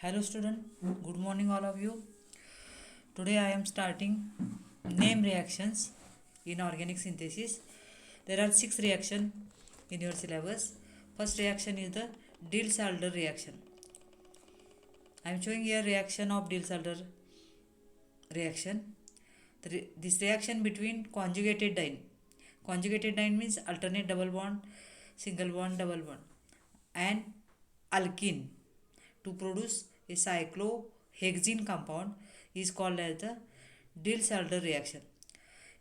Hello student, good morning all of you. Today I am starting name reactions in organic synthesis. There are 6 reactions in your syllabus. First reaction is the Diels-Alder reaction. I am showing here reaction of Diels-Alder reaction. This reaction between conjugated diene. Conjugated diene means alternate double bond, single bond, double bond, and alkene to produce a cyclohexene compound is called as the Diels-Alder reaction.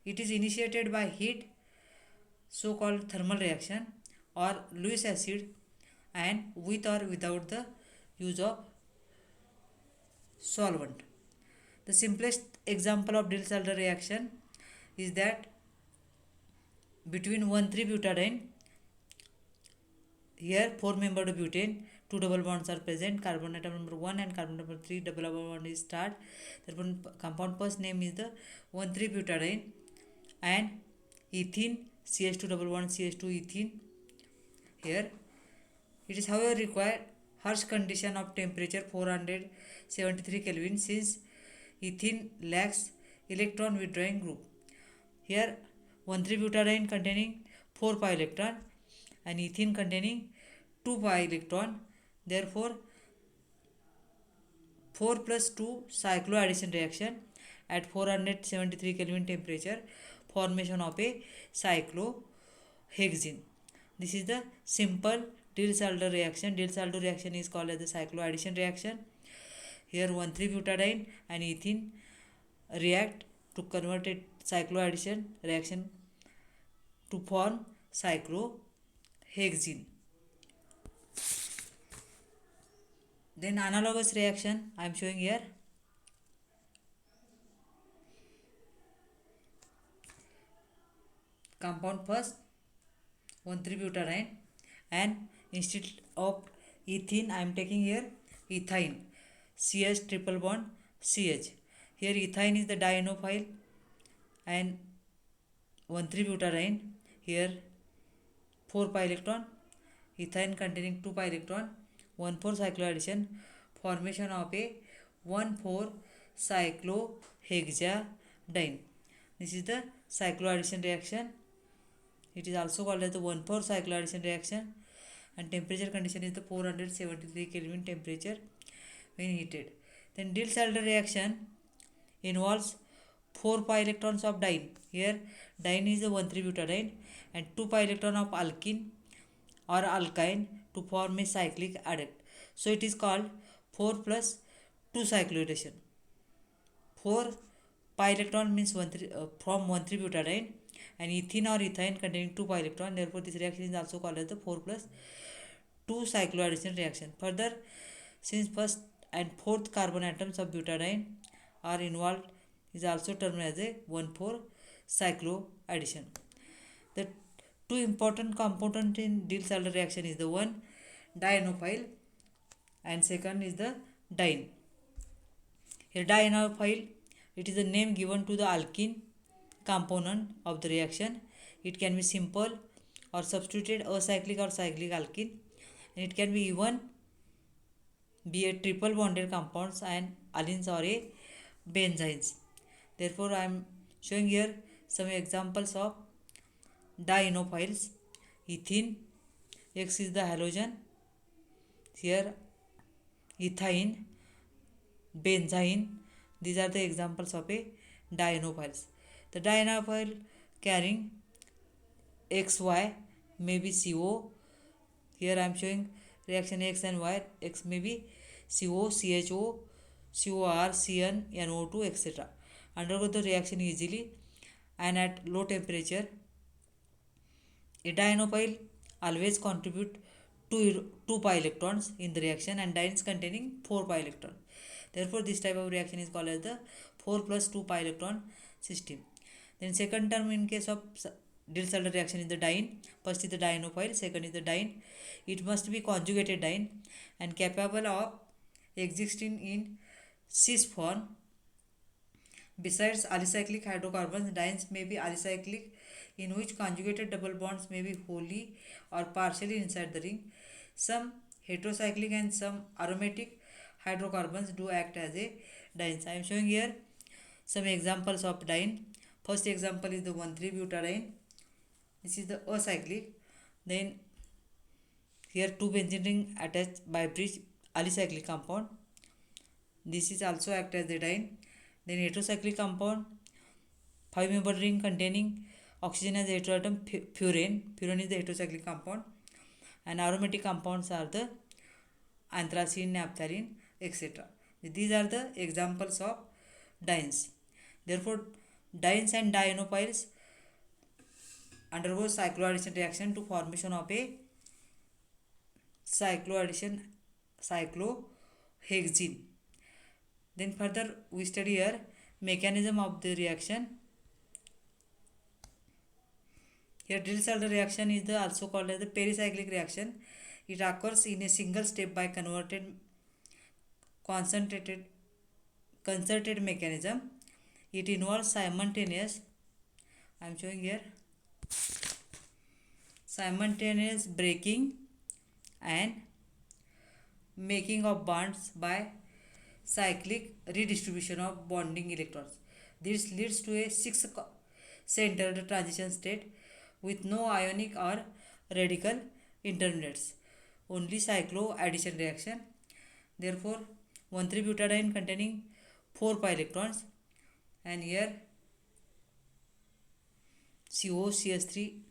It is initiated by heat, so called thermal reaction, or Lewis acid, and with or without the use of solvent. The simplest example of Diels-Alder reaction is that between 1,3-butadiene, here 4-membered butane, two double bonds are present, carbon atom number 1 and carbon number 3 double bond is start. Therefore compound first name is the 1,3-butadiene and ethene, CH2 double bond CH2 ethene. Here it is however required harsh condition of temperature 473 Kelvin since ethene lacks electron withdrawing group. Here 1,3-butadiene containing 4 pi electron and ethene containing 2 pi electron. Therefore 4 plus 2 cycloaddition reaction at 473 Kelvin temperature, formation of a cyclohexene. This is the simple Diels-Alder reaction. Diels-Alder reaction is called as the cycloaddition reaction. Here 1,3-butadiene and ethene react to convert a cycloaddition reaction to form cyclohexene. Then analogous reaction I am showing here. Compound first 1,3-butadiene and instead of ethene I am taking here ethyne, CH triple bond CH. Here ethyne is the dienophile and 1,3-butadiene, here 4 pi electron, ethyne containing 2 pi electron, 1,4 cycloaddition, formation of a 1,4 cyclohexadiene. This is the cycloaddition reaction. It is also called as the 1,4 cycloaddition reaction, and temperature condition is the 473 Kelvin temperature when heated. Then Diels-Alder reaction involves 4 pi electrons of diene. Here diene is the 1,3-butadiene and 2 pi electron of alkene or alkyne to form a cyclic adduct. So it is called 4 plus 2 cycloaddition. 4 pi electron means from 1,3-butadiene and ethene or ethyne containing 2 pi electron. Therefore this reaction is also called as the 4 plus 2 cycloaddition reaction. Further, since first and fourth carbon atoms of butadiene are involved, is also termed as a 1,4 cycloaddition. The two important components in Diels-Alder reaction is the one dienophile and second is the diene. Here dienophile, it is the name given to the alkene component of the reaction. It can be simple or substituted acyclic or cyclic alkene, and it can be even be a triple bonded compounds and allenes or a benzenes. Therefore I am showing here some examples of dienophiles. Ethene, X is the halogen, here ethine, benzene, these are the examples of a dienophiles. The dienophile carrying XY may be CO. Here I am showing reaction X and Y. X may be CO, CHO, COR, CN, NO2, etc. Undergo the reaction easily and at low temperature. A dienophile always contribute 2 pi electrons in the reaction and dienes containing 4 pi electron. Therefore this type of reaction is called as the 4 plus 2 pi electron system. Then second term in case of Diels-Alder reaction is the diene. First is the dienophile, second is the diene. It must be conjugated diene and capable of existing in cis form. Besides alicyclic hydrocarbons, dienes may be alicyclic, in which conjugated double bonds may be wholly or partially inside the ring. Some heterocyclic and some aromatic hydrocarbons do act as a dienes. I am showing here some examples of diene. First example is the 1,3-butadiene. This is the acyclic. Then here two benzene ring attached by bridge alicyclic compound. This is also act as the diene. Then heterocyclic compound, 5-membered ring containing oxygen as heteroatom, furane. Furane is the heterocyclic compound. And aromatic compounds are the anthracene, naphthalene, etc. These are the examples of dienes. Therefore, dienes and dienophiles undergo cycloaddition reaction to formation of a cyclohexene. Then further we study here mechanism of the reaction. Here Diels-Alder reaction is also called as the pericyclic reaction. It occurs in a single step by concerted mechanism. It involves simultaneous breaking and making of bonds by cyclic redistribution of bonding electrons. This leads to a 6-centered transition state with no ionic or radical intermediates, only cycloaddition reaction. Therefore, 1,3-butadiene containing 4 pi electrons, and here COCH3,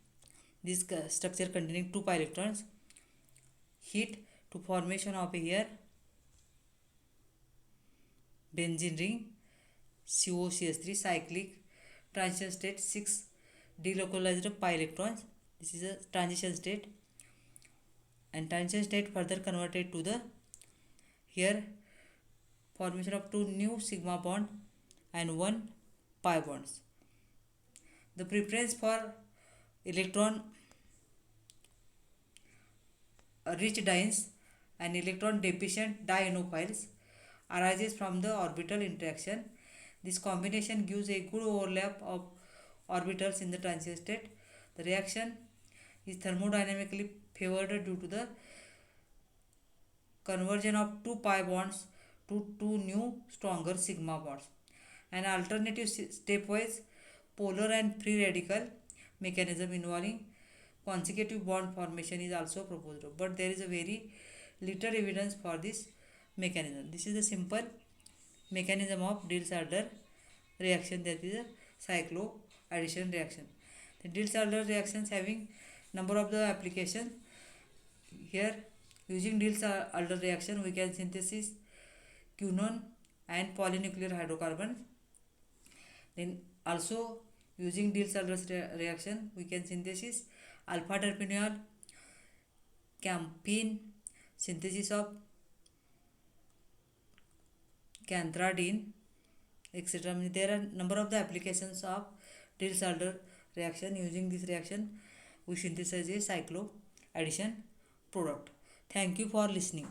this structure containing 2 pi electrons, heat to formation of here benzene ring, COCH3, cyclic transition state, 6 delocalized pi electrons. This is a transition state, and transition state further converted to the here formation of 2 new sigma bond and 1 pi bonds. The preference for electron rich dienes and electron deficient dienophiles arises from the orbital interaction. This combination gives a good overlap of orbitals in the transition state. The reaction is thermodynamically favored due to the conversion of 2 pi bonds to 2 new stronger sigma bonds. An alternative stepwise polar and free radical mechanism involving consecutive bond formation is also proposed, but there is a very little evidence for this mechanism. This is the simple mechanism of Diels-Alder reaction, that is a cycloaddition reaction. The Diels-Alder reactions having number of the applications. Here using Diels-Alder reaction we can synthesize quinone and polynuclear hydrocarbon. Then also using Diels-Alder reaction we can synthesize alpha terpineol, campene, synthesis of cantharidine, etc. There are number of the applications of Diels-Alder reaction. Using this reaction we synthesize a cycloaddition product. Thank you for listening.